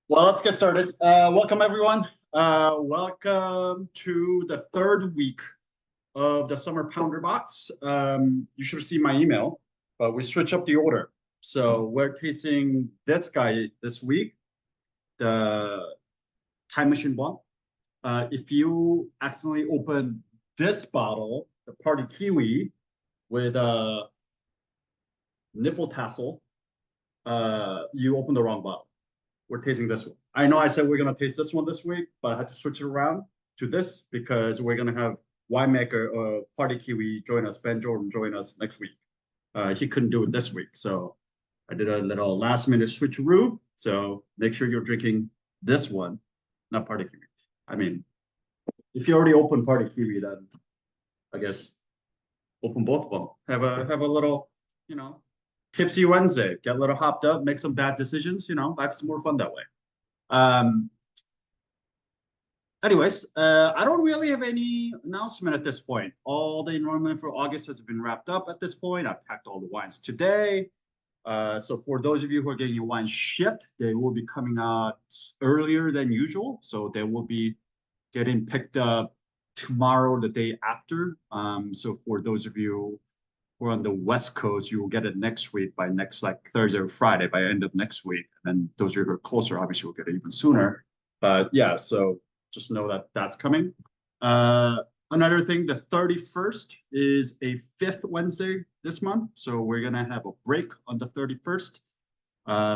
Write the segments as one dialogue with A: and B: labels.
A: Well, let's get started. Welcome, everyone. Welcome to the third week of the Summer Pounder Box. You should have seen my email, but we switched up the order. So we're tasting this guy this week, the Time Machine Blanc. If you accidentally open this bottle, the Party Kiwi, with a nipple tassel, you open the wrong bottle. We're tasting this one. I know I said we're gonna taste this one this week, but I had to switch it around to this because we're gonna have winemaker Party Kiwi join us, Ben Jordan join us next week. He couldn't do it this week, so I did a little last minute switcheroo. So make sure you're drinking this one, not Party Kiwi. I mean, if you already opened Party Kiwi, then I guess open both of them. Have a little, you know, tipsy Wednesday. Get a little hopped up, make some bad decisions. Have some more fun that way. Um, anyways, I don't really have any announcement at this point. All the enrollment for August has been wrapped up at this point. I packed all the wines today. So for those of you who are getting your wines shipped, they will be coming out earlier than usual. So they will be getting picked up tomorrow, the day after. So for those of you who are on the West Coast, you will get it next week by next like Thursday or Friday by end of next week. And then those of you who are closer, obviously, will get it even sooner. But yeah, so just know that that's coming. Another thing, the 31st is a fifth Wednesday this month. So we're going to have a break on the 31st.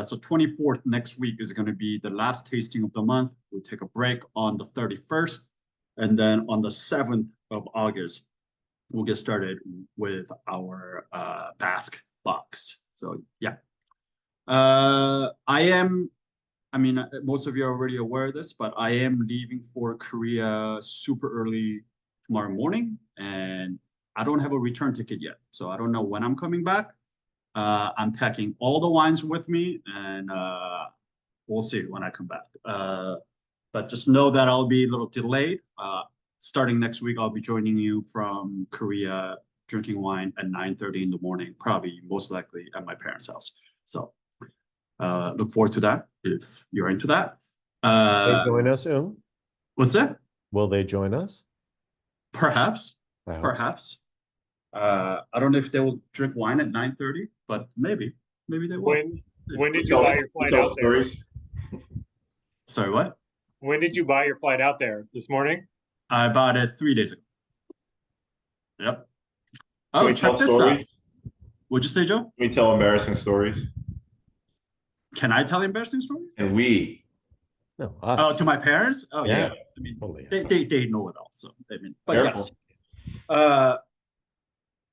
A: So 24th next week is going to be the last tasting of the month. We'll take a break on the 31st. And then on the 7th of August, we'll get started with our Basque box. So yeah. I mean, most of you are already aware of this, but I am leaving for Korea super early tomorrow morning, and I don't have a return ticket yet. So I don't know when I'm coming back. I'm packing all the wines with me, and we'll see when I come back. But just know that I'll be a little delayed. Starting next week, I'll be joining you from Korea, drinking wine at 9:30 in the morning, probably most likely at my parents' house. So look forward to that if you're into that.
B: They join us,
A: What's that?
B: Will they join us?
A: Perhaps,
B: I hope so.
A: perhaps. I don't know if they will drink wine at 9:30, but maybe they will.
C: When did you buy your flight out there?
A: Sorry, what?
C: When did you buy your flight out there? This morning?
A: I bought it 3 days ago. Yep. Oh, check this out. What'd you say, Joe?
D: Can we tell embarrassing stories?
A: Can I tell embarrassing stories?
D: And we.
B: No, us.
A: Oh, to my parents? Oh, yeah.
D: Yeah.
A: I mean,
B: Totally.
A: they know it all. So, I mean, but
D: Careful.
A: yes.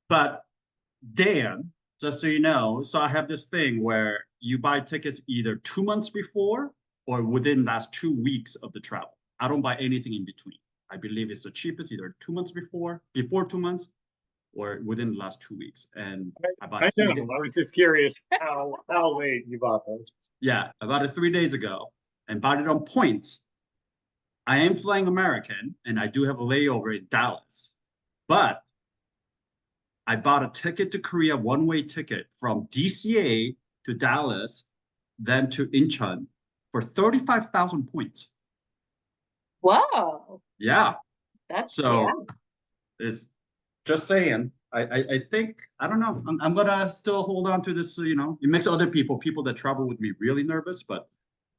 A: But Dan, just so you know, so I have this thing where you buy tickets either 2 months before or within last 2 weeks of the travel. I don't buy anything in between. I believe it's the cheapest, either 2 months before 2 months, or within the last 2 weeks. And I bought it.
C: I was just curious how late you bought those.
A: Yeah, I bought it 3 days ago and bought it on points. I am flying American, and I do have a layover in Dallas, but I bought a ticket to Korea, one-way ticket from DCA to Dallas, then to Incheon for 35,000 points.
E: Whoa.
A: Yeah.
E: That's
A: So it's just saying. I think I don't know. I'm gonna still hold on to this. It makes other people that travel with me really nervous, but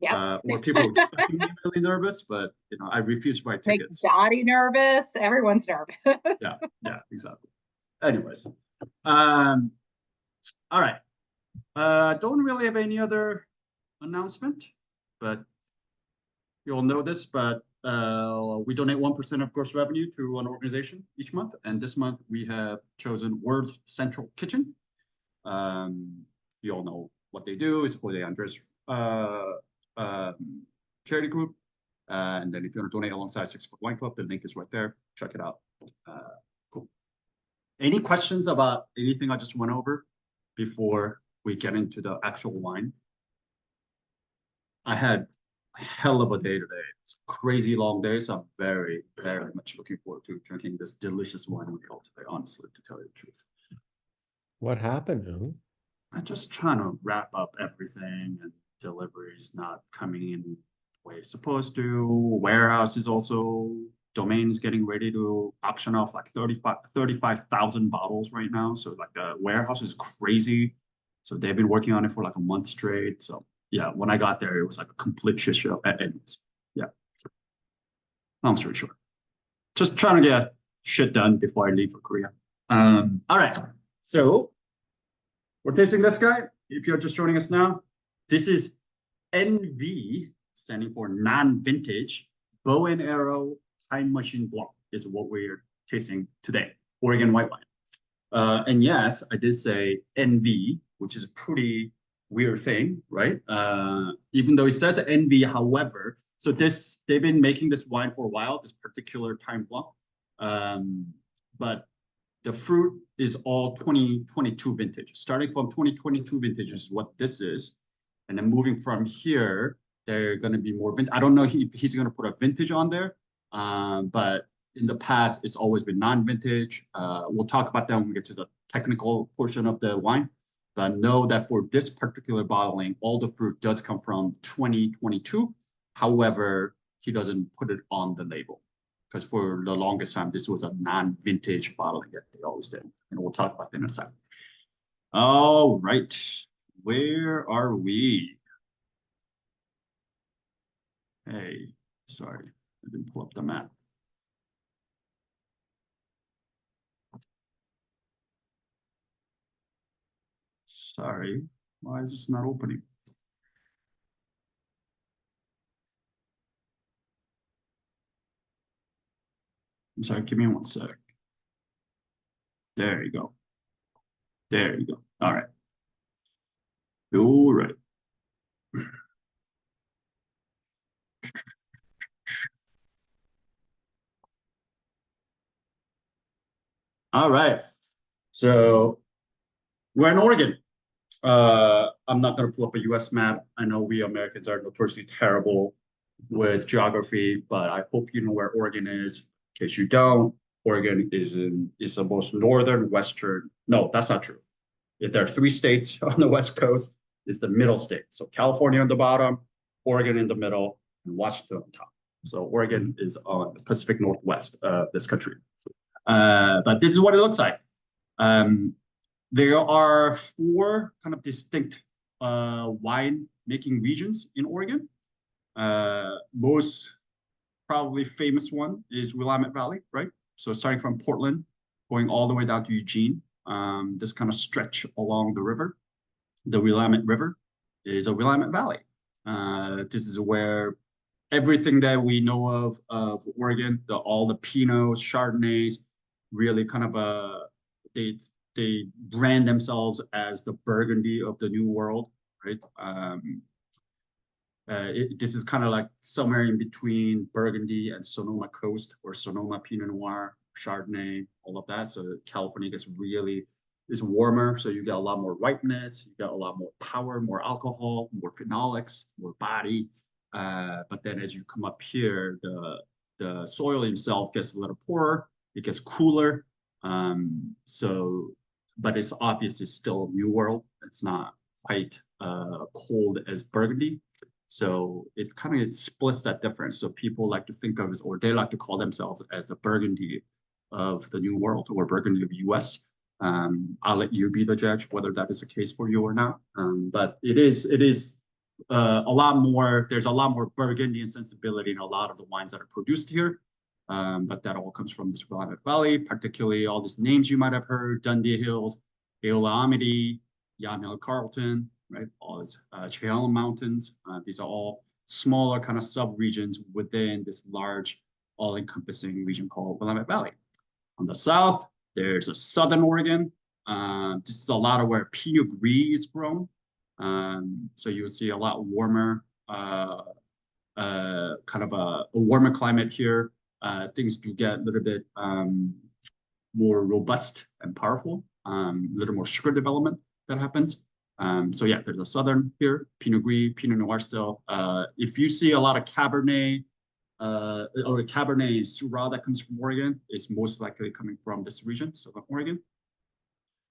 A: or people expecting me really nervous. But I refuse to buy tickets.
E: Makes Dottie nervous. Everyone's nervous.
A: Yeah, exactly. Anyways, all right. Don't really have any other announcement, but you'll know this, but we donate 1% of gross revenue to an organization each month, and this month we have chosen World Central Kitchen. You all know what they do. It's Jose Andres charity group, and then if you want to donate alongside 6 Foot Wine Club, the link is right there. Check it out. Cool. Any questions about anything I just went over before we get into the actual wine? I had a hell of a day today. It's a crazy long day, so I'm very, very much looking forward to drinking this delicious wine with you all today, honestly, to tell you the truth.
B: What happened,
A: I'm just trying to wrap up everything, and deliveries not coming in we're supposed to. Warehouse is also, domains getting ready to auction off like 35,000 bottles right now. So like the warehouse is crazy. So they've been working on it for like a month straight. So yeah, when I got there, it was like a complete shit show. Anyways, yeah. Long story short, just trying to get shit done before I leave for Korea. All right. So we're tasting this guy. If you're just joining us now, this is NV, standing for non-vintage, bow and arrow time machine Blanc is what we're tasting today, Oregon white wine. And yes, I did say NV, which is a pretty weird thing, right? Even though it says NV, however, so they've been making this wine for a while, this particular time Blanc. But the fruit is all 2022 vintage. Starting from 2022 vintage is what this is. And then moving from here, they're going to be more vintage. I don't know if he's going to put a vintage on there, but in the past, it's always been non-vintage. We'll talk about that when we get to the technical portion of the wine. But know that for this particular bottling, all the fruit does come from 2022. However, he doesn't put it on the label, because for the longest time, this was a non-vintage bottling that they always did. And we'll talk about that in a second. All right. Where are we? Hey, sorry, I didn't pull up the map. Sorry, why is this not opening? I'm sorry, give me one sec. There you go. There you go. All right. All right. All right. So we're in Oregon. I'm not going to pull up a US map. I know we Americans are notoriously terrible with geography, but I hope you know where Oregon is. In case you don't, Oregon is the most northern western. No, that's not true. If there are 3 states on the West Coast, it's the middle state. So California on the bottom, Oregon in the middle, and Washington on top. So Oregon is on the Pacific Northwest of this country. But this is what it looks like. There are 4 kind of distinct wine making regions in Oregon. Most probably famous one is Willamette Valley, right? So starting from Portland, going all the way down to Eugene, this kind of stretch along the river, the Willamette River, is a Willamette Valley. This is where everything that we know of Oregon, all the Pinots, Chardonnays, really kind of they brand themselves as the Burgundy of the New World, right? This is kind of like somewhere in between Burgundy and Sonoma Coast, or Sonoma Pinot Noir, Chardonnay, all of that. So California is warmer, so you get a lot more ripeness, you got a lot more power, more alcohol, more phenolics, more body. But then as you come up here, the soil itself gets a little poorer, it gets cooler. But it's obviously still New World. It's not quite cold as Burgundy. So it kind of splits that difference. So people like to think of as, or they like to call themselves as the Burgundy of the New World, or Burgundy of the US. I'll let you be the judge whether that is the case for you or not. But it is a lot more, there's a lot more Burgundian sensibility in a lot of the wines that are produced here. But that all comes from this Willamette Valley, particularly all these names you might have heard: Dundee Hills, Eola Amity, Yamhill Carlton, right? All these Chehalem Mountains. These are all smaller kind of sub-regions within this large, all-encompassing region called Willamette Valley. On the south, there's a Southern Oregon. This is a lot of where Pinot Gris is grown. So you would see a lot warmer, kind of a warmer climate here. Things do get a little bit more robust and powerful, a little more sugar development that happens. So yeah, there's a Southern here, Pinot Gris, Pinot Noir still. If you see a lot of Cabernet, or Cabernet Syrah that comes from Oregon, is most likely coming from this region, Southern Oregon.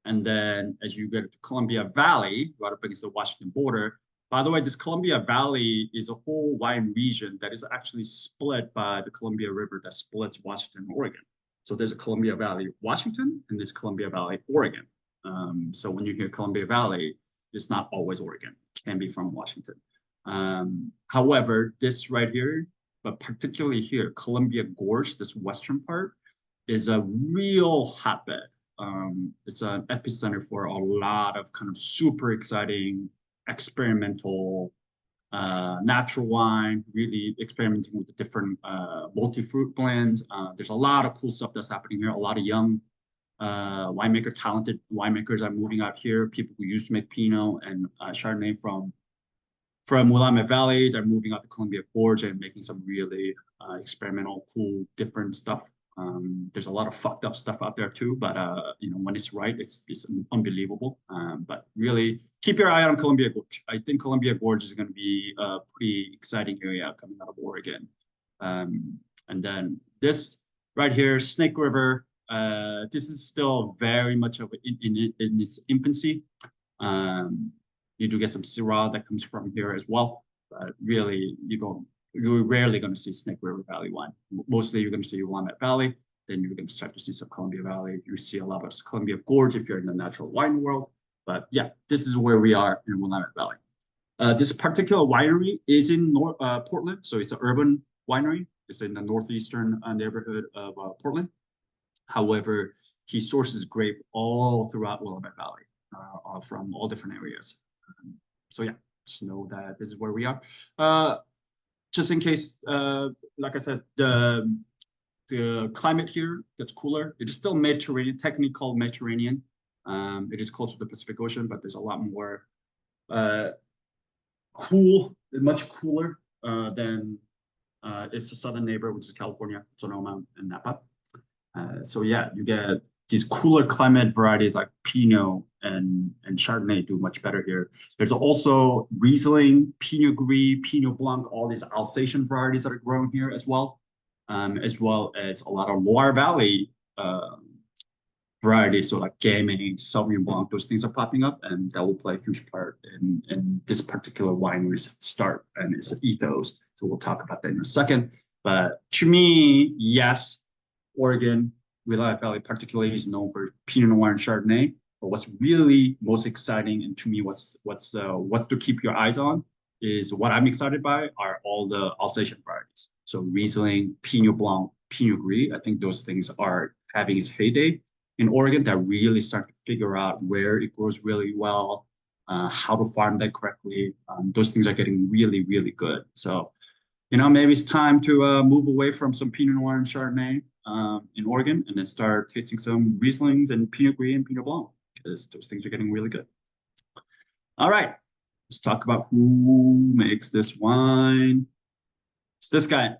A: And then as you get to Columbia Valley, right up against the Washington border, By the way, this Columbia Valley is a whole wine region that is actually split by the Columbia River that splits Washington and Oregon. So there's a Columbia Valley, Washington, and there's Columbia Valley, Oregon. So when you hear Columbia Valley, it's not always Oregon. It can be from Washington. However, this right here, but particularly here, Columbia Gorge, this western part, is a real hotbed. It's an epicenter for a lot of kind of super exciting, experimental, natural wine, really experimenting with the different multi-fruit blends. There's a lot of cool stuff that's happening here. A lot of young talented winemakers are moving out here. People who used to make Pinot and Chardonnay from Willamette Valley, they're moving out to Columbia Gorge and making some really experimental, cool, different stuff. There's a lot of fucked up stuff out there too, but you know, when it's right, it's unbelievable. But really, keep your eye on Columbia Gorge. I think Columbia Gorge is going to be a pretty exciting area coming out of Oregon. And then this right here, Snake River. This is still very much of in its infancy. You do get some Syrah that comes from here as well, but really you're rarely going to see Snake River Valley wine. Mostly you're going to see Willamette Valley, then you're going to start to see some Columbia Valley. You see a lot of Columbia Gorge if you're in the natural wine world. But yeah, this is where we are in Willamette Valley. This particular winery is in Portland, so it's an urban winery. It's in the northeastern neighborhood of Portland. However, he sources grape all throughout Willamette Valley from all different areas. So yeah, just know that this is where we are. Just in case, like I said, the climate here gets cooler. It is still Mediterranean, technically called Mediterranean. It is close to the Pacific Ocean, but there's a lot more much cooler than its southern neighbor, which is California, Sonoma, and Napa. So yeah, you get these cooler climate varieties like Pinot and Chardonnay do much better here. There's also Riesling, Pinot Gris, Pinot Blanc, all these Alsatian varieties that are grown here as well as a lot of Loire Valley varieties. So like Gamay, Sauvignon Blanc, those things are popping up, and that will play a huge part in this particular winery's start and its ethos. So we'll talk about that in a second. But to me, yes, Oregon, Willamette Valley particularly is known for Pinot Noir and Chardonnay. But what's really most exciting, and to me, what's to keep your eyes on, is what I'm excited by are all the Alsatian varieties. So Riesling, Pinot Blanc, Pinot Gris. I think those things are having its heyday in Oregon. That really start to figure out where it grows really well, how to farm that correctly. Those things are getting really, really good. So, you know, maybe it's time to move away from some Pinot Noir and Chardonnay in Oregon, and then start tasting some Rieslings and Pinot Gris and Pinot Blanc, because those things are getting really good. All right, let's talk about who makes this wine. It's this guy,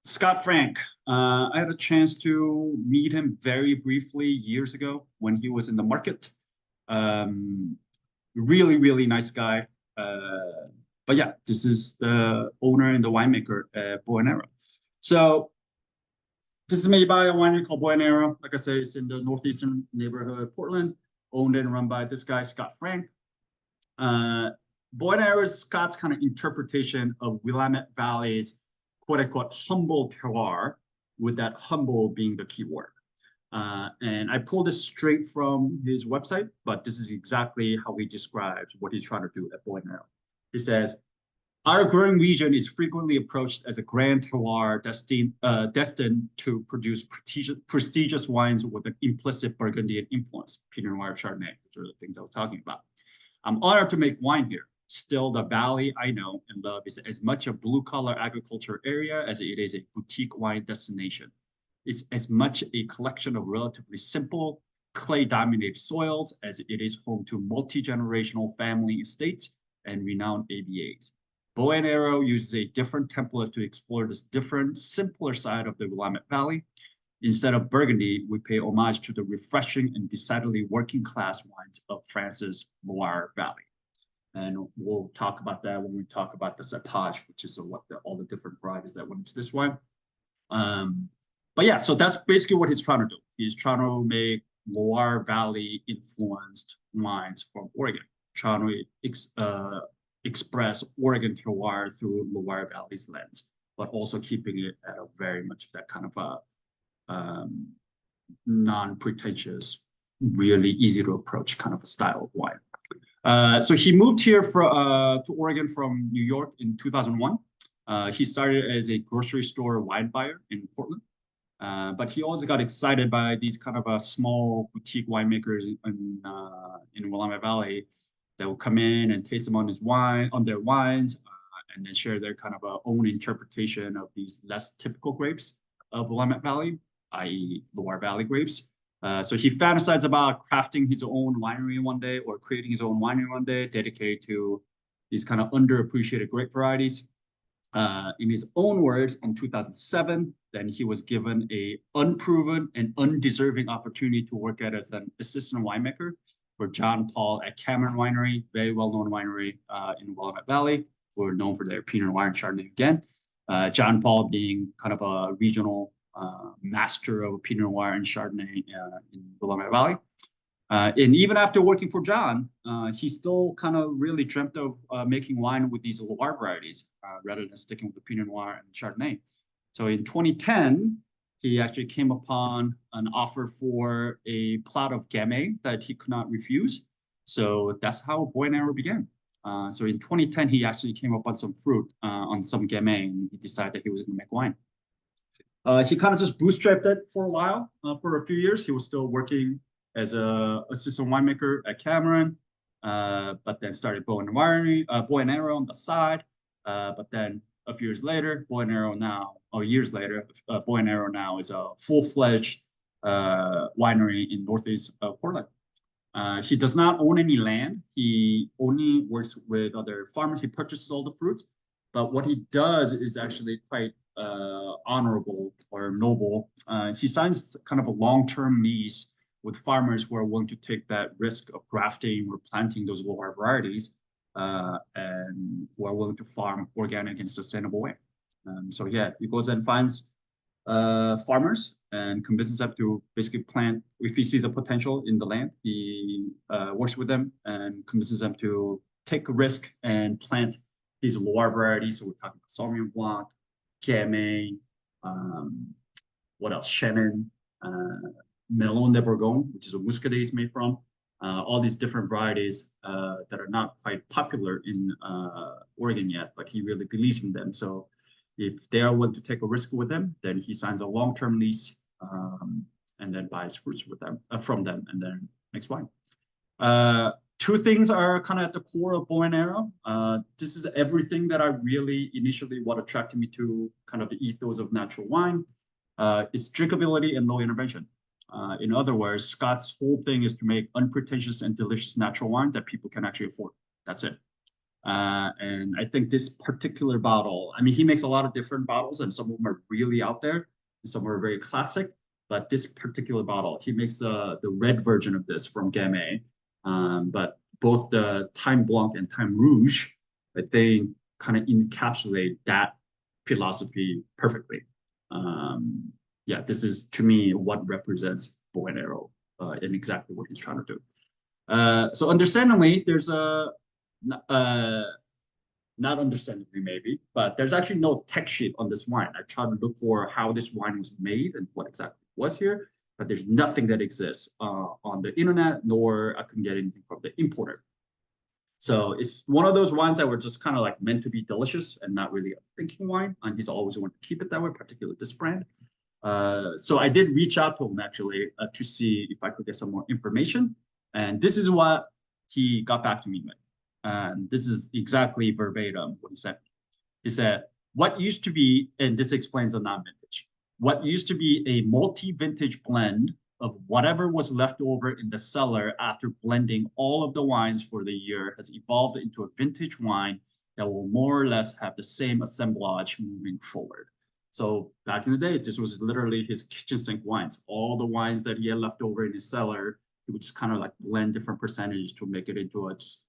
A: Scott Frank. I had a chance to meet him very briefly years ago when he was in the market. Really, really nice guy. But yeah, this is the owner and the winemaker at Boanero. So this is made by a winery called Boanero. Like I said, it's in the northeastern neighborhood of Portland, owned and run by this guy, Scott Frank. Boanero is Scott's kind of interpretation of Willamette Valley's quote-unquote humble terroir, with that humble being the key word. And I pulled this straight from his website, but this is exactly how he describes what he's trying to do at Boanero. He says, our growing region is frequently approached as a grand terroir destined to produce prestigious wines with an implicit Burgundian influence, Pinot Noir, Chardonnay. Those are the things I was talking about. I'm honored to make wine here. Still, the valley I know and love is as much a blue-collar agriculture area as it is a boutique wine destination. It's as much a collection of relatively simple, clay-dominated soils as it is home to multi-generational family estates and renowned AVAs. Boanero uses a different template to explore this different, simpler side of the Willamette Valley. Instead of Burgundy, we pay homage to the refreshing and decidedly working-class wines of France's Loire Valley. And we'll talk about that when we talk about the cepage, which is all the different varieties that went into this wine. But yeah, so that's basically what he's trying to do. He's trying to make Loire Valley influenced wines from Oregon. trying to express Oregon terroir through Loire Valley's lens, but also keeping it at a very much that kind of a non-pretentious, really easy to approach kind of a style of wine. So he moved here to Oregon from New York in 2001. He started as a grocery store wine buyer in Portland. But he always got excited by these kind of small boutique winemakers in Willamette Valley that would come in and taste them on their wines, and then share their kind of own interpretation of these less typical grapes of Willamette Valley, i.e. Loire Valley grapes. So he fantasized about crafting his own winery one day, or creating his own winery one day, dedicated to these kind of underappreciated grape varieties. In his own words, in 2007, then he was given a unproven and undeserving opportunity to work as an assistant winemaker for John Paul at Cameron Winery, very well-known winery in Willamette Valley, who are known for their Pinot Noir and Chardonnay again. John Paul being kind of a regional master of Pinot Noir and Chardonnay in Willamette Valley. And even after working for John, he still kind of really dreamt of making wine with these Loire varieties rather than sticking with the Pinot Noir and Chardonnay. So in 2010, he actually came upon an offer for a plot of Gamay that he could not refuse. So that's how Boy and Arrow began. So in 2010, he actually came up on some fruit, on some Gamay, and he decided that he was going to make wine. He kind of just bootstrapped it for a while. For a few years, he was still working as an assistant winemaker at Cameron, but then started Boy and Arrow on the side. But then a few years later, Boy and Arrow now, or years later, Boy and Arrow now is a full-fledged winery in northeast Portland. He does not own any land. He only works with other farmers. He purchases all the fruits. But what he does is actually quite honorable or noble. He signs kind of a long-term lease with farmers who are willing to take that risk of grafting or planting those Loire varieties, and who are willing to farm organic in a sustainable way. So yeah, he goes and finds farmers and convinces them to basically plant. If he sees a potential in the land, he works with them and convinces them to take a risk and plant these Loire varieties. So we're talking about Sauvignon Blanc, Gamay, what else? Chenin, Melon de Bourgogne, which is a muscadet is made from. All these different varieties that are not quite popular in Oregon yet, but he really believes in them. So if they are willing to take a risk with them, then he signs a long-term lease and then buys fruits with them from them, and then makes wine. Two things are kind of at the core of Boy and Arrow. This is everything that I really initially what attracted me to kind of the ethos of natural wine. It's drinkability and low intervention. In other words, Scott's whole thing is to make unpretentious and delicious natural wine that people can actually afford. That's it. And I think this particular bottle, I mean, he makes a lot of different bottles, and some of them are really out there, and some are very classic. But this particular bottle, he makes the red version of this from Gamay. But both the Time Blanc and Time Rouge, I think, kind of encapsulate that philosophy perfectly. Yeah, this is to me what represents Boy and Arrow and exactly what he's trying to do. So understandably, there's not understandably maybe, but there's actually no tech sheet on this wine. I tried to look for how this wine was made and what exactly was here, but there's nothing that exists on the internet, nor I can get anything from the importer. So it's one of those wines that were just kind of like meant to be delicious and not really a thinking wine. And he's always wanted to keep it that way, particularly this brand. So I did reach out to him actually to see if I could get some more information. And this is what he got back to me with. And this is exactly verbatim what he said. He said, what used to be, and this explains the non-vintage, what used to be a multi-vintage blend of whatever was left over in the cellar after blending all of the wines for the year has evolved into a vintage wine that will more or less have the same assemblage moving forward. So back in the days, this was literally his kitchen sink wines. All the wines that he had left over in his cellar, he would just kind of like blend different percentages to make it into a just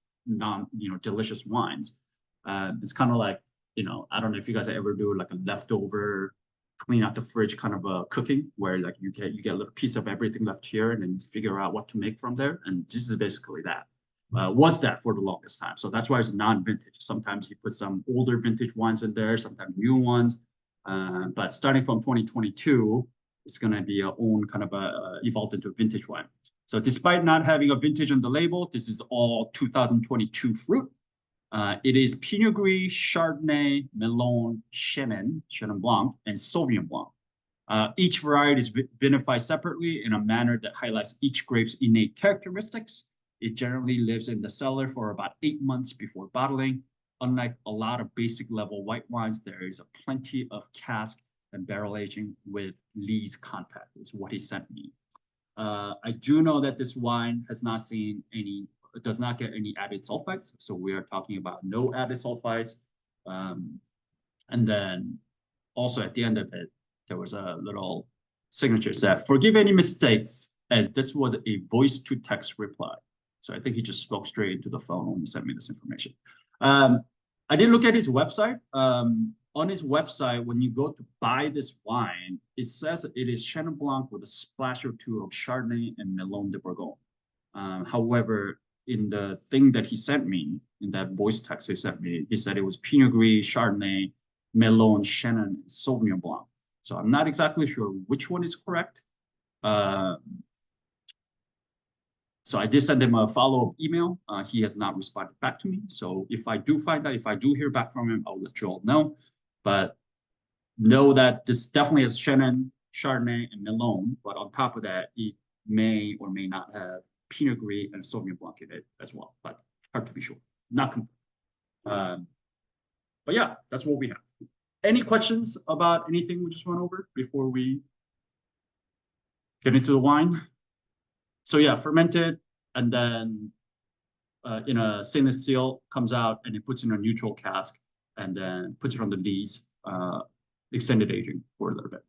A: delicious wines. It's kind of like, I don't know if you guys ever do like a leftover clean out the fridge kind of a cooking where like you get a little piece of everything left here and then you figure out what to make from there. And this is basically that. was that for the longest time. So that's why it's non-vintage. Sometimes he puts some older vintage wines in there, sometimes new ones. But starting from 2022, it's going to be our own kind of evolved into a vintage wine. So despite not having a vintage on the label, this is all 2022 fruit. It is Pinot Gris, Chardonnay, Melon, Chenin Blanc, and Sauvignon Blanc. Each variety is vinified separately in a manner that highlights each grape's innate characteristics. It generally lives in the cellar for about 8 months before bottling. Unlike a lot of basic level white wines, there is a plenty of cask and barrel aging with lees contact, is what he sent me. I do know that this wine has not seen any, does not get any added sulfites. So we are talking about no added sulfites. And then also at the end of it, there was a little signature said, "Forgive any mistakes, as this was a voice to text reply." So I think he just spoke straight into the phone when he sent me this information. I did look at his website. On his website, when you go to buy this wine, it says it is Chenin Blanc with a splash or two of Chardonnay and Melon de Bourgogne. However, in the thing that he sent me, in that voice text he sent me, he said it was Pinot Gris, Chardonnay, Melon, Chenin, and Sauvignon Blanc. So I'm not exactly sure which one is correct. So I did send him a follow-up email. He has not responded back to me. So if I do find out, if I do hear back from him, I'll let you all know. But know that this definitely is Chenin, Chardonnay, and Melon. But on top of that, it may or may not have Pinot Gris and Sauvignon Blanc in it as well. But hard to be sure. Not confirmed. But yeah, that's what we have. Any questions about anything we just went over before we get into the wine? So yeah, fermented, and then in a stainless steel, comes out and it puts in a neutral cask, and then puts it on the lees, extended aging for a little bit.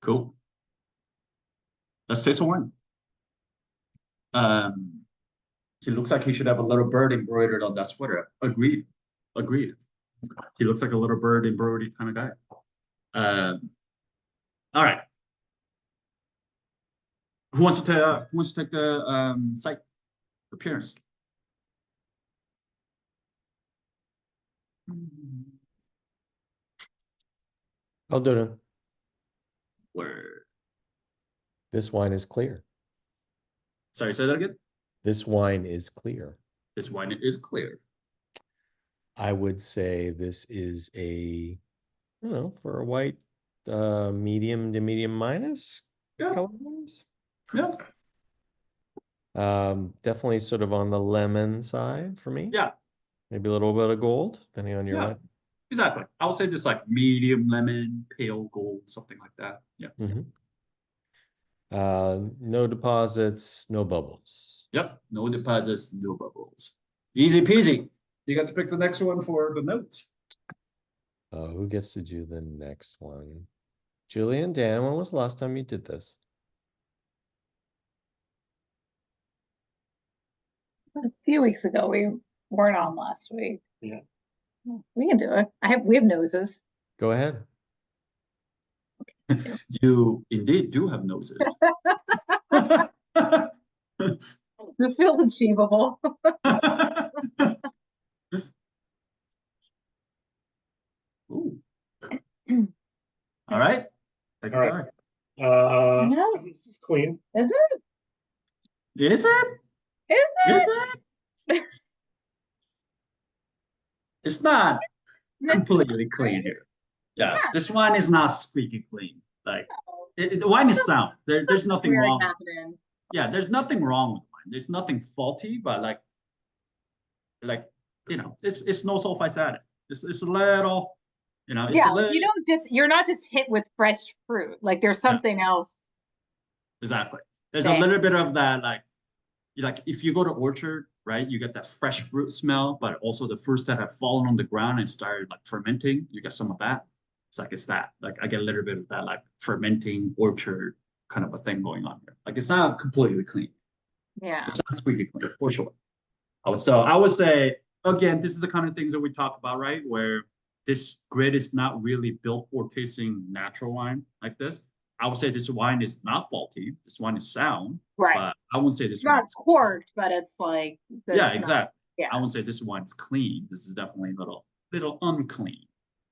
A: Cool. Let's taste the wine. He looks like he should have a little bird embroidered on that sweater. Agreed. Agreed. He looks like a little bird embroidered kind of guy. All right. Who wants to take the site appearance?
B: I'll do it.
A: Where?
B: This wine is clear.
A: Sorry, say that again.
B: This wine is clear.
A: This wine is clear.
B: I would say this is a, I don't know, for a white, medium to medium minus.
A: Yeah.
B: Color-wise.
A: Yeah.
B: Definitely sort of on the lemon side for me.
A: Yeah.
B: Maybe a little bit of gold, depending on your
A: Yeah.
B: life.
A: Exactly. I would say just like medium lemon, pale gold, something like that. Yeah.
B: Mm-hmm. No deposits, no bubbles.
A: Yep. No deposits, no bubbles. Easy peasy. You got to pick the next one for the notes.
B: Who gets to do the next one? Julie and Dan, when was the last time you did this?
E: A few weeks ago, we weren't on last week.
C: Yeah.
E: We can do it. We have noses.
B: Go ahead.
A: You indeed do have noses.
E: This feels achievable.
A: Ooh. All right. Take
C: All right.
A: it.
E: No.
C: This is clean.
E: Is it?
A: Is it?
E: Is
A: Is
E: it?
A: it? It's not completely clean here. Yeah, this wine is not squeaky clean. Like the wine is sound. There's nothing
E: Weird
A: wrong.
E: happening.
A: Yeah, there's nothing wrong with wine. There's nothing faulty, but like you know, it's no sulfites added. It's a little, you know, it's
E: Yeah,
A: a little,
E: you're not just hit with fresh fruit. Like there's something else.
A: exactly. There's
E: there.
A: a little bit of that, like if you go to orchard, right, you get that fresh fruit smell, but also the fruits that have fallen on the ground and started like fermenting. You get some of that. It's that. Like I get a little bit of that, like fermenting orchard kind of a thing going on here. Like it's not completely clean.
E: Yeah.
A: It's not completely clean for sure. So I would say, again, this is the kind of things that we talk about, right? Where this grid is not really built for tasting natural wine like this. I would say this wine is not faulty. This wine is sound,
E: Right.
A: but I wouldn't say this
E: It's
A: one
E: not
A: is
E: corked, but it's like.
A: yeah,
E: it's not-
A: exactly.
E: Yeah.
A: I wouldn't say this wine is clean. This is definitely a little unclean,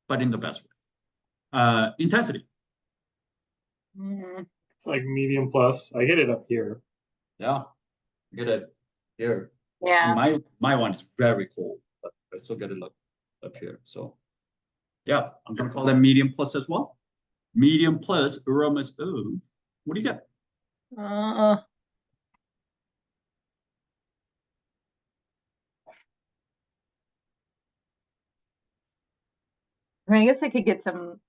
A: but in the best way. Intensity.
E: Mhm.
C: It's like medium plus. I hit it up here.
A: Yeah, get it here.
E: Yeah.
A: My one is very cold, but I still get it up here. So yeah, I'm gonna call them medium plus as well. Medium plus aromas of, what do you get?
E: Uh, I mean, I guess I could get some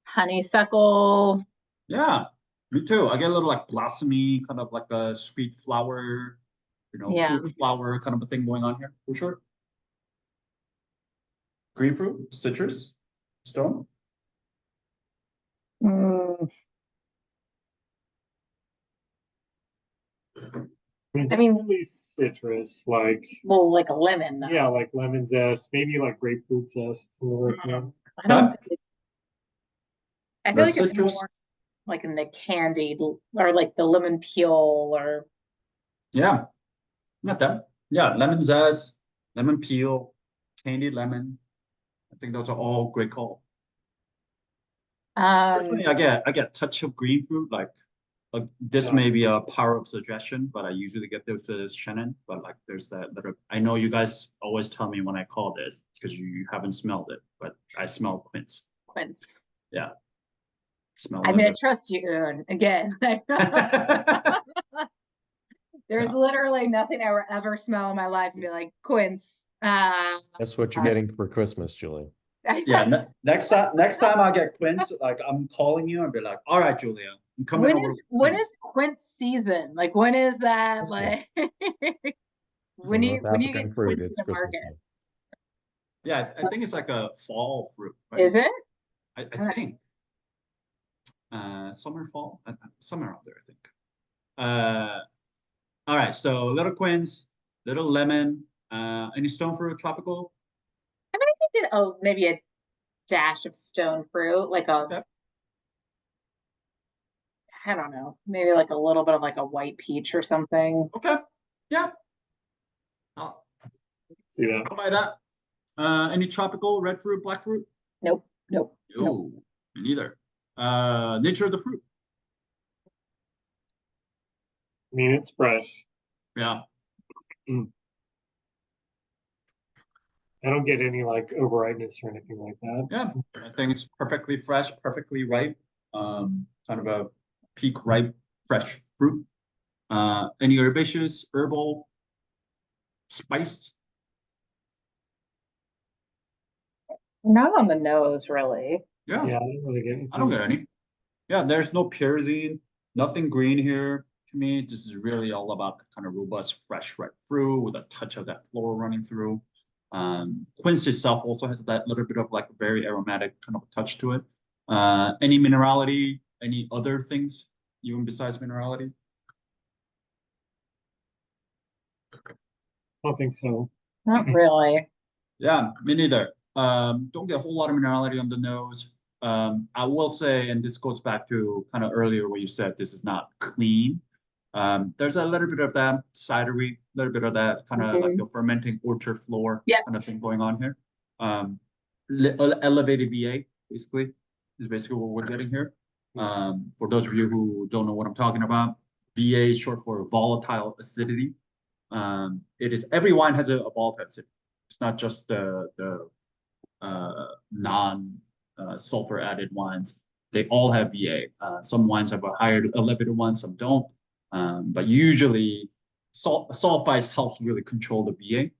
E: honeysuckle.
A: Yeah, me too. I get a little like blossomy, kind of like a sweet flower,
E: Yeah.
A: fruit flower kind of a thing going on here for sure. Grapefruit, citrus, stone.
E: Mm,
C: I mean,
E: I mean-
C: definitely citrus, like
E: well, like a lemon. Though.
C: yeah, like lemon zest, maybe like grapefruit zest, something like that.
E: I don't.
A: But
E: I feel
A: the
E: like it's
A: citrus-
E: more like in the candied or like the lemon peel or.
A: Yeah, not that. Yeah, lemon zest, lemon peel, candied lemon. I think those are all great calls. Personally, I get touch of green fruit. Like this
C: Yeah.
A: may be a power of suggestion, but I usually get this as Shannon. But like there's that I know you guys always tell me when I call this because you haven't smelled it, but I smell quince.
E: Quince.
A: Yeah. Smell
E: I mean, I
A: it.
E: trust you. And again, there's
A: Yeah.
E: literally nothing I would ever smell in my life and be like quince.
B: That's what you're getting for Christmas, Julie.
A: Yeah, next time I get quince, like I'm calling you and be like, all right, Julia, I'm coming
E: When
A: over.
E: is quince season? Like when is that?
B: Christmas.
E: Like when you
B: North African
E: get
B: fruit,
E: quince
B: it's
E: in the
B: Christmas
E: market?
B: time.
A: Yeah, I think it's like a fall fruit, right?
E: Is it?
A: I
E: Okay.
A: think. Summer, fall, somewhere out there, I think. All right, so little quince, little lemon, any stone fruit, tropical?
E: I mean, I think that maybe a dash of stone fruit, like a.
A: Okay.
E: I don't know, maybe like a little bit of like a white peach or something.
A: Okay, yeah. I'll
C: See that?
A: buy that. Any tropical, red fruit, black fruit?
E: Nope. Nope.
A: No, me neither. Nature of the fruit.
C: I mean, it's fresh.
A: Yeah,
C: I don't get any like overripeness or anything like that.
A: yeah. I think it's perfectly fresh, perfectly ripe. Kind of a peak ripe, fresh fruit. Any herbaceous, herbal, spice?
E: Not on the nose, really.
A: Yeah,
C: Yeah, I don't really get anything.
A: I don't get any. Yeah, there's no pyrazine, nothing green here. To me, this is really all about kind of robust, fresh, ripe fruit with a touch of that floral running through. Quince itself also has that little bit of like a very aromatic kind of touch to it. Any minerality, any other things, even besides minerality?
C: I don't think so.
E: Not really.
A: Yeah, me neither. Don't get a whole lot of minerality on the nose. I will say, and this goes back to kind of earlier where you said this is not clean. There's a little bit of that cidery, a little bit of that kind of like the fermenting orchard floor kind of thing going on here. Elevated VA, basically, is basically what we're getting here. For those of you who don't know what I'm talking about, VA is short for volatile acidity. It is every wine has a volatile acidity. It's not just the non sulfur added wines. They all have VA. Some wines have a higher elevated one, some don't. But usually sulfides helps really control the VA.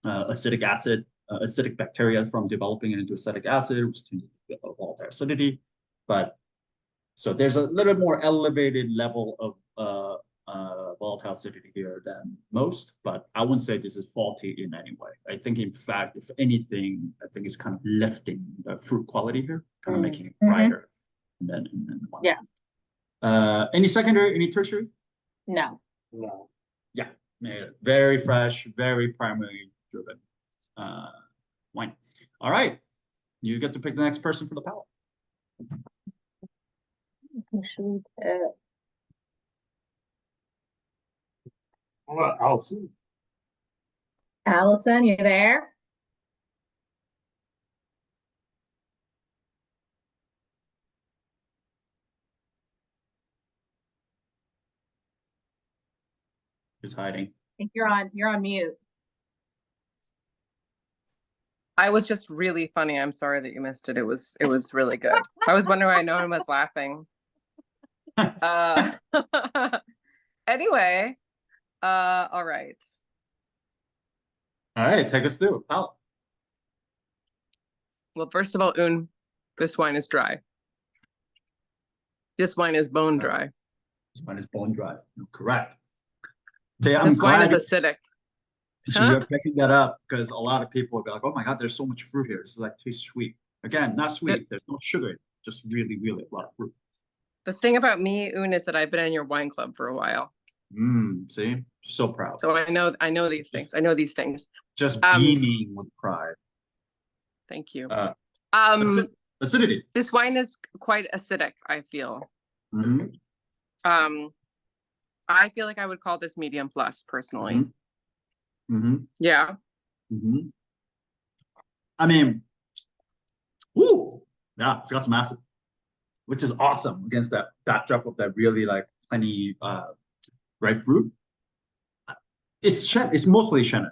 A: Acidic acid, acidic bacteria from developing it into acetic acid, which can be a volatile acidity. But so there's a little more elevated level of volatile acidity here than most, but I wouldn't say this is faulty in any way. I think, in fact, if anything, I think it's kind of lifting the fruit quality here, kind of making it brighter. And then any secondary, any tertiary?
E: No.
C: No.
A: Yeah, very fresh, very primary driven wine. All right, you get to pick the next person for the palate.
E: Who should we pick?
C: How about Allison?
E: Allison, you there?
A: Just hiding.
E: I think you're on mute.
D: I was just really funny. I'm sorry that you missed it. It was really good. I was wondering why no one was laughing. Anyway, all right.
A: All right, take us through. How?
D: Well, first of all, Un, this wine is dry. This wine is bone dry.
A: This one is bone dry. You're correct. So I'm
D: This wine is
A: glad
D: acidic.
A: so you're picking that up because a lot of people will be like, "Oh my God, there's so much fruit here. This is like tastes sweet." Again, not sweet. There's no sugar. In it, just really, really a lot of fruit.
D: The thing about me, Un, is that I've been in your wine club for a while.
A: See, so proud.
D: So I know these things. I know these things.
A: Just beaming with pride.
D: Thank you.
A: Acidity.
D: This wine is quite acidic, I feel.
A: Mhm.
D: I feel like I would call this medium plus personally.
A: Mhm.
D: Yeah.
A: Mhm. I mean, ooh, yeah, it's got some acid, which is awesome against that backdrop of that really like plenty ripe fruit. It's mostly Chenin.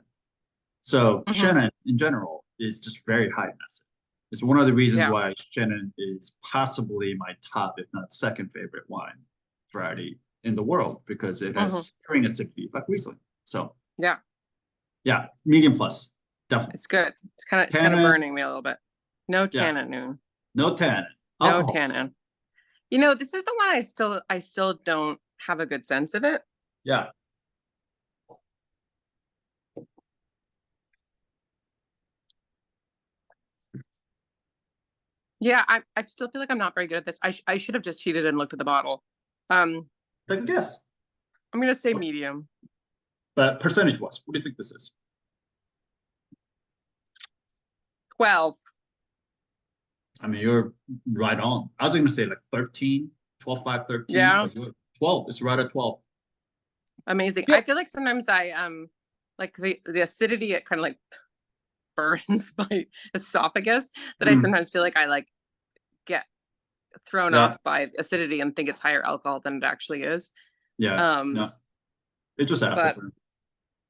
A: So Chenin in general is just very high in acid. It's one of the reasons why Chenin is possibly my top, if not second favorite wine variety in the world, because it has searing acidity like Riesling. So yeah, medium plus, definitely.
D: It's good. It's kind of burning me a little bit. No tannin, Noon.
A: No tannin.
D: No
A: Alcohol.
D: tannin. You know, this is the one I still don't have a good sense of it.
A: Yeah.
D: Yeah, I still feel like I'm not very good at this. I should have just cheated and looked at the bottle.
A: Take a guess.
D: I'm gonna say medium.
A: But percentage-wise, what do you think this is?
D: 12.
A: I mean, you're right on. I was going to say like 13, 12, 5, 13.
D: Yeah.
A: 12. It's right at 12.
D: Amazing.
A: Yeah.
D: I feel like sometimes I like the acidity, it kind of like burns my esophagus, that I sometimes feel like I like get thrown off by acidity and think it's higher alcohol than it actually is.
A: Yeah. No. It's just acid.
D: But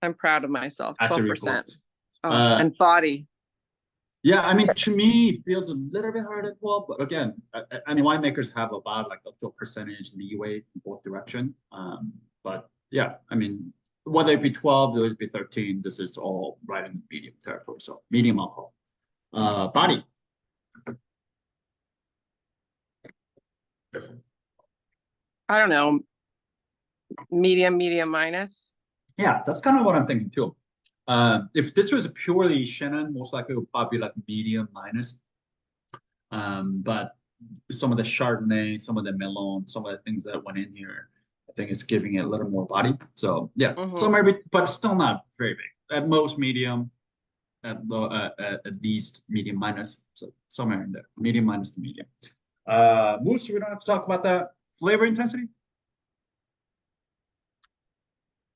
D: I'm proud of myself. 12%.
A: And
D: body.
A: Yeah, I mean, to me, it feels a little bit harder than 12, but again, I mean, winemakers have about like up to a percentage leeway in both direction. But yeah, I mean, whether it be 12, whether it be 13, this is all right in the medium territory. So medium alcohol. Body.
D: I don't know. Medium minus.
A: Yeah, that's kind of what I'm thinking too. If this was purely Chenin, most likely it would probably be like medium minus. But some of the Chardonnay, some of the Melon, some of the things that went in here, I think it's giving it a little more body. So yeah, somewhere, but still not very big. At most medium, at least medium minus. So somewhere in there, medium minus to medium. Moose, we don't have to talk about that. Flavor intensity?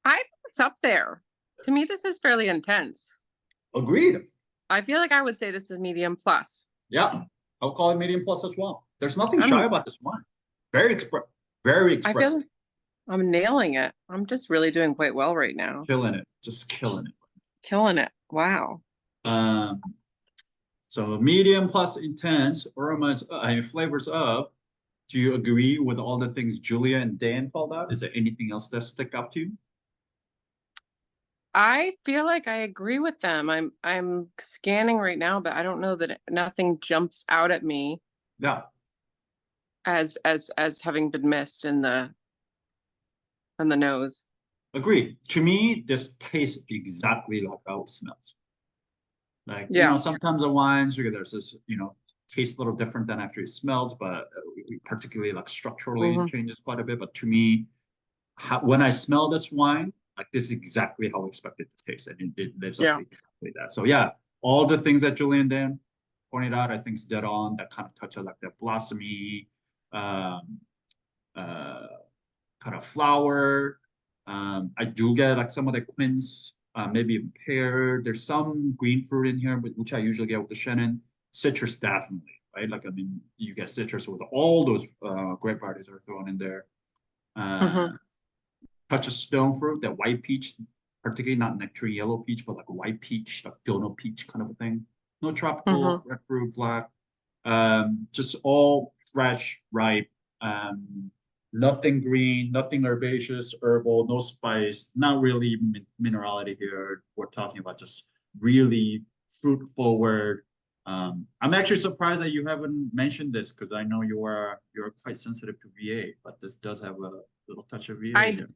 D: I think it's up there. To me, this is fairly intense.
A: Agreed.
D: I feel like I would say this is medium plus.
A: Yeah, I'll call it medium plus as well. There's nothing shy about this wine. Very expressive.
D: I feel like I'm nailing it. I'm just really doing quite well right now.
A: Killing it. Just killing it.
D: Killing it. Wow.
A: So medium plus intense, aromas, flavors of. Do you agree with all the things Julia and Dan called out? Is there anything else that stick up to you?
D: I feel like I agree with them. I'm scanning right now, but I don't know that nothing jumps out at me.
A: Yeah.
D: As having been missed in the nose.
A: Agreed. To me, this tastes exactly like how it smells. Like, you know, sometimes the wines, there's this, taste a little different than after it smells, but particularly like structurally it changes quite a bit. But to me, when I smell this wine, like this is exactly how I expect it to taste, and it lives up to exactly that. So yeah, all the things that Julian Dan pointed out, I think is dead on. That kind of touch of like that blossomy, kind of flower. I do get like some of the quince, maybe a pear. There's some green fruit in here, which I usually get with the Shannon. Citrus definitely, right? Like I mean, you get citrus with all those grape varieties are thrown in there. Touch of stone fruit, that white peach, particularly not nectarine yellow peach, but like a white peach, like dono peach kind of a thing. No tropical, red fruit, black. Just all fresh, ripe. Nothing green, nothing herbaceous, herbal, no spice, not really minerality here. We're talking about just really fruit forward. I'm actually surprised that you haven't mentioned this because I know you're quite sensitive to VA, but this does have a little touch of VA here.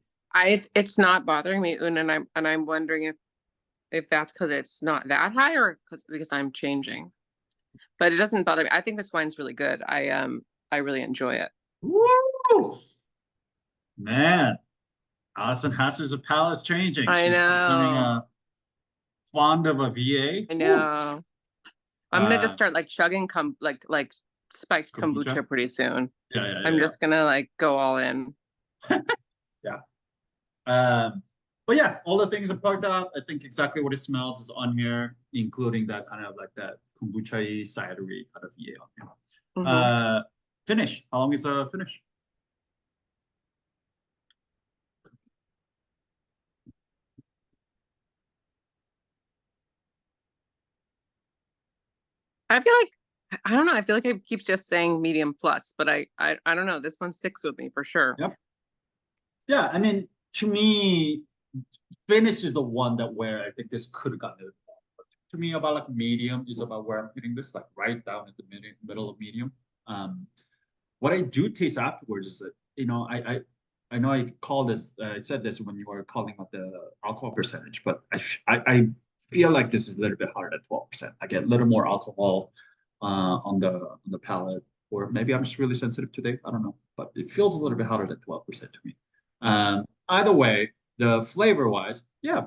D: It's not bothering me, and I'm wondering if that's because it's not that high or because I'm changing. But it doesn't bother me. I think this wine's really good. I really enjoy it.
A: Woo! Man, Allison Hasser's palate's changing.
D: I
A: She's becoming
D: know.
A: fond of a VA.
D: I know. I'm gonna just
A: Uh,
D: start like chugging like spiked kombucha
A: Kombucha?
D: pretty soon.
A: yeah.
D: I'm just gonna like go all in.
A: Yeah. But yeah, all the things are plugged up. I think exactly what it smells is on here, including that kind of like that kombucha-y, cidery kind of VA on here. Finish. How long is a finish?
D: I feel like I don't know. I feel like it keeps just saying medium plus, but I don't know. This one sticks with me for sure.
A: Yep. Yeah, I mean, to me, finish is the one that where I think this could have gotten it. To me, about like medium is about where I'm hitting this, like right down at the middle of medium. What I do taste afterwards is that, you know, I know I called this, I said this when you were calling out the alcohol percentage, but I feel like this is a little bit hard at 12%. I get a little more alcohol on the palate, or maybe I'm just really sensitive today. I don't know, but it feels a little bit harder than 12% to me. Either way, the flavor wise, yeah,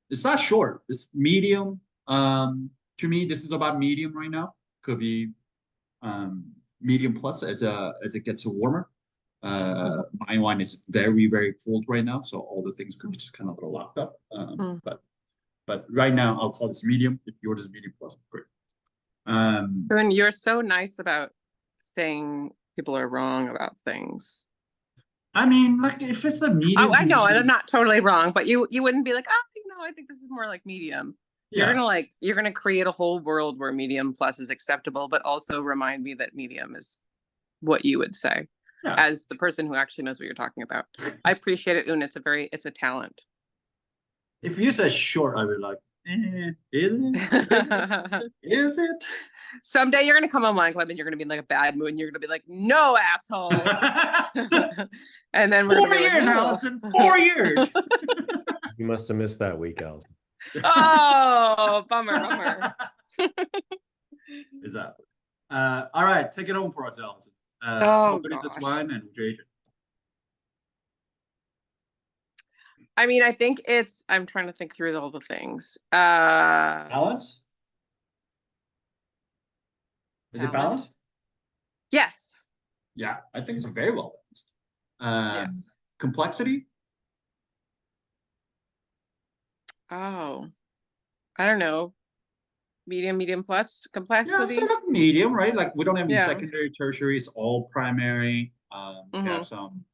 A: it's not short. It's medium. To me, this is about medium right now. Could be medium plus as it gets warmer. My wine is very, very cold right now, so all the things could be just kind of a little locked up. But right now, I'll call this medium. If yours is medium plus, great.
D: And you're so nice about saying people are wrong about things.
A: I mean, like if it's a medium.
D: Oh, I know, and I'm not totally wrong, but you wouldn't be like, oh, you know, I think this is more like medium.
A: Yeah.
D: You're gonna create a whole world where medium plus is acceptable, but also remind me that medium is what you would say as the person who actually knows what you're talking about. I appreciate it, Un. It's a talent.
A: If you said short, I would be like, is it?
D: Someday you're gonna come on Wine Club and you're gonna be in like a bad mood and you're gonna be like, no, asshole. And then we're
A: 4
D: gonna be
A: years,
D: like,
A: Allison. 4 years.
B: You must have missed that week, Allison.
D: Oh, bummer.
A: Exactly. All right, take it home for us, Allison. What is this wine and JJ?
D: I mean, I think I'm trying to think through all the things.
A: Balance? Is it balanced?
D: Yes.
A: Yeah, I think it's very well balanced.
D: Yes.
A: Complexity?
D: Oh, I don't know. Medium plus
A: Yeah,
D: complexity.
A: it's like medium, right? Like we don't have any secondary, tertiary. It's all primary. We have some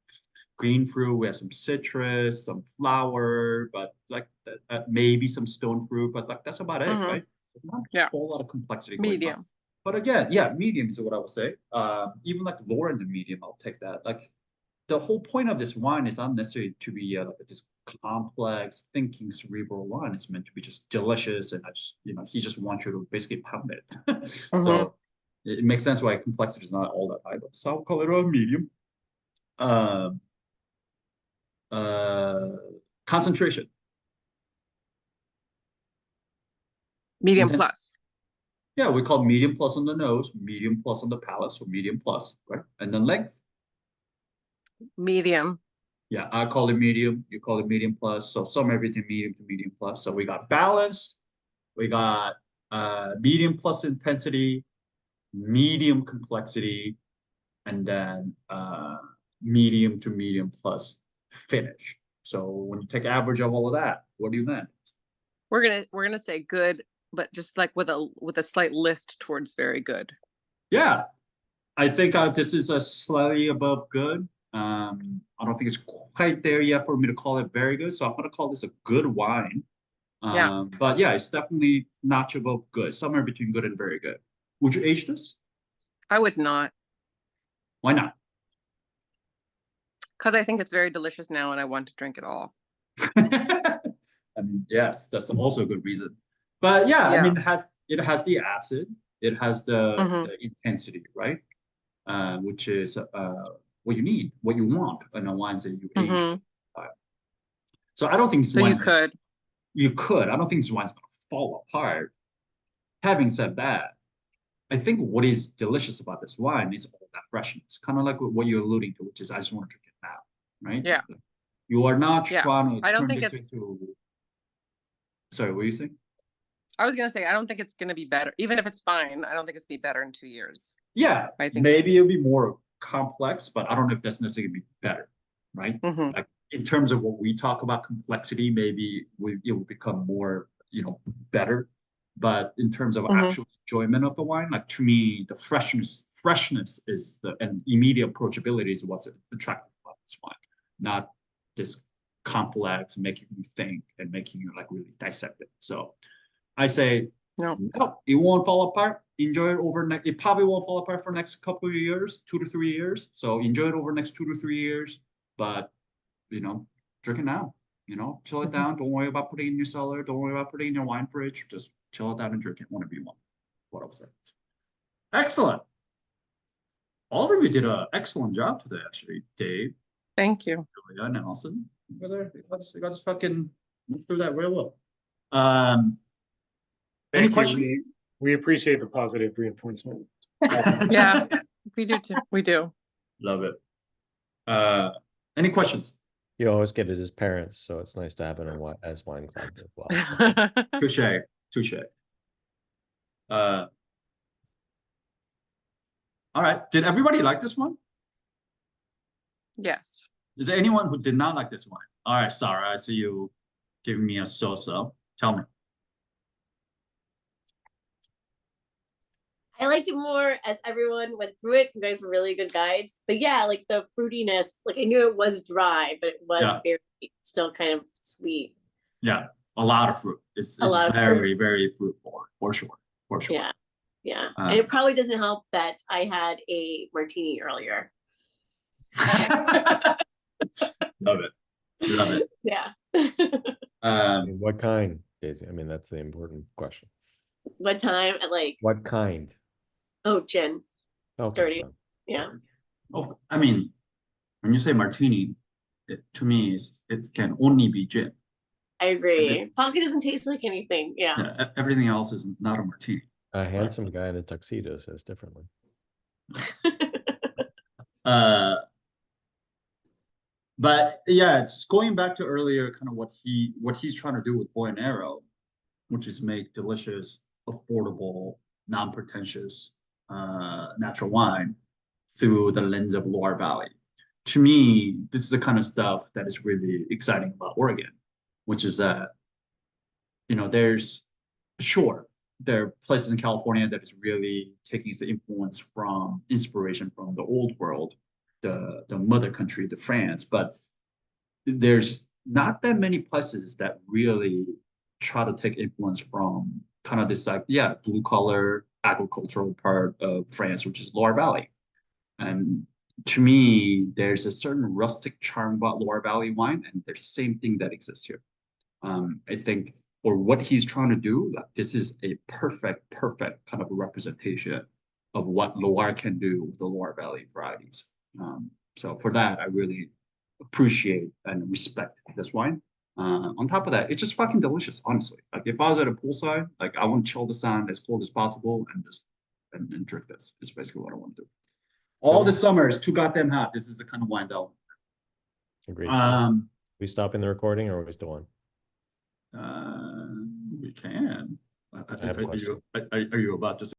A: green fruit, we have some citrus, some flower, but like maybe some stone fruit, but like that's about it, right? Not a whole lot of complexity going
D: medium.
A: on. But again, yeah, medium is what I would say. Even like lower in the medium, I'll take that. Like the whole point of this wine is not necessarily to be like this complex, thinking, cerebral wine. It's meant to be just delicious, and he just wants you to basically pound it. So it makes sense why complexity is not all that high. But so I'll call it a medium. Concentration.
D: Medium plus.
A: Yeah, we call medium plus on the nose, medium plus on the palate, so medium plus, right? And then length.
D: Medium.
A: Yeah, I call it medium, you call it medium plus. So somewhere between medium to medium plus. So we got balance, we got medium plus intensity, medium complexity, and then medium to medium plus finish. So when you take average of all of that, what do you think?
D: We're gonna say good, but just like with a slight list towards very good.
A: Yeah, I think this is a slightly above good. I don't think it's quite there yet for me to call it very good, so I'm gonna call this a good wine.
D: Yeah.
A: But yeah, it's definitely notch above good, somewhere between good and very good. Would you age this?
D: I would not,
A: Why not?
D: because I think it's very delicious now and I want to drink it all.
A: I mean, yes, that's also a good reason. But yeah, I
D: Yeah.
A: mean, it has the acid, it has the
D: Mhm.
A: intensity, right? Which is what you need, what you want in a wines that you age.
D: Mhm.
A: So I don't think this
D: So you
A: wine's
D: could.
A: you could. I don't think this wine's gonna fall apart. Having said that, I think what is delicious about this wine is all that freshness, kind of like what you're alluding to, which is I just want to drink it now, right?
D: Yeah.
A: You are not
D: Yeah.
A: trying to
D: I don't
A: turn
D: think
A: this
D: it's.
A: into. Sorry, what are you saying?
D: I was gonna say I don't think it's gonna be better, even if it's fine. I don't think it's gonna be better in 2 years.
A: Yeah,
D: I think.
A: maybe it'll be more complex, but I don't know if that's necessarily gonna be better, right?
D: Mhm.
A: Like in terms of what we talk about complexity, maybe it will become more, better. But in terms of
D: Mhm.
A: actual enjoyment of the wine, like to me, the freshness is and immediate approachability is what's attractive about this wine, not this complex, making you think and making you like really dissect it. So I say
D: No.
A: no, it won't fall apart. Enjoy it over next. It probably won't fall apart for next couple of years, 2 to 3 years. So enjoy it over next 2 to 3 years. But drink it now. Chill it down. Don't worry about putting it in your cellar. Don't worry about putting it in your wine fridge. Just chill it down and drink it whenever you want. What I was saying. Excellent. All of you did an excellent job today, actually. Dave,
D: Thank you.
A: Julia, and Allison. You guys fucking went through that real well. Any
C: Thank you.
A: questions?
C: We appreciate the positive reinforcement.
D: Yeah, we do too. We do.
A: Love it. Any questions?
B: You always get it as parents, so it's nice to have it as wine club as well.
A: Touche. All right. Did everybody like this one?
D: Yes.
A: Is there anyone who did not like this one? All right, Sarah, I see you giving me a so-so. Tell me.
F: I liked it more as everyone went through it. You guys were really good guides. But yeah, like the fruitiness, like I knew it was dry, but it was very still kind of sweet.
A: Yeah, a lot of fruit. It's
F: A lot of
A: very,
F: fruit.
A: very fruit forward, for sure.
F: Yeah. Yeah. And it probably doesn't help that I had a martini earlier.
A: Love it.
F: Yeah.
B: What kind, Daisy? I mean, that's the important question.
F: What time? Like
B: What kind?
F: Oh, gin.
B: Okay.
F: Dirty. Yeah.
A: Oh, I mean, when you say martini, to me, it can only be gin.
F: I agree. Vodka doesn't taste like anything. Yeah.
A: Everything else is not a martini.
B: A handsome guy in a tuxedo says differently.
A: But yeah, just going back to earlier, kind of what he's trying to do with Boy and Arrow, which is make delicious, affordable, non-pretentious natural wine through the lens of Loire Valley. To me, this is the kind of stuff that is really exciting about Oregon, which is that, there's there are places in California that is really taking its inspiration from the old world, the mother country, the France, but there's not that many places that really try to take influence from kind of this blue collar agricultural part of France, which is Loire Valley. And to me, there's a certain rustic charm about Loire Valley wine, and there's the same thing that exists here. I think for what he's trying to do, this is a perfect kind of a representation of what Loire can do with the Loire Valley varieties. So for that, I really appreciate and respect this wine. On top of that, it's just fucking delicious, honestly. Like if I was at a poolside, like I want to chill the sun as cold as possible and just and drink this. Is basically what I want to do. All the summer is too goddamn hot. This is the kind of wine that
B: Agreed. We stopping the recording or are we still on?
A: We can.
B: I have a question.
A: Are you about to say